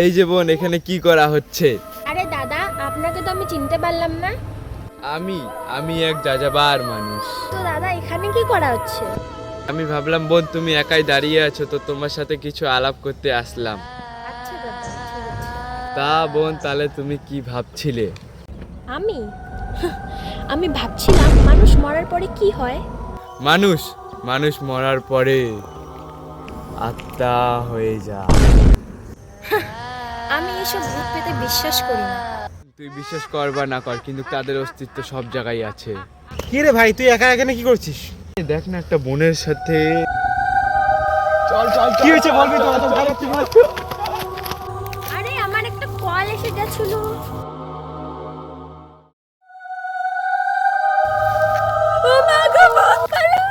এই যে বোন, এখানে কি করা হচ্ছে? আরে দাদা, আপনাকে তো আমি চিনতে পারলাম না। আমি এক যাযাবার মানুষ। তো দাদা, এখানে কি করা হচ্ছে? আমি ভাবলাম বোন তুমি একাই দাঁড়িয়ে আছো, তো তোমার সাথে কিছু আলাপ করতে আসলাম। আচ্ছা দাদা, ঠিক আছে। তা বোন, তাহলে তুমি কি ভাবছিলে? আমি আমি ভাবছিলাম মানুষ মরার পরে কি হয়। মানুষ মানুষ মরার পরে আত্মা হয়ে যায়। আমি এসব ভূত পেতে বিশ্বাস করি না। তুই বিশ্বাস কর বা না কর, কিন্তু তাদের অস্তিত্ব সব জায়গায় আছে। কি রে ভাই, তুই একা এখানে কি করছিস? দেখ না, একটা বোনের সাথে। চল চল, কি হয়েছে বলবি তো? এত ভয় লাগছে বল। আরে আমার একটা কল এসে গেছিল। ও মা গো, বহুত খারাপ।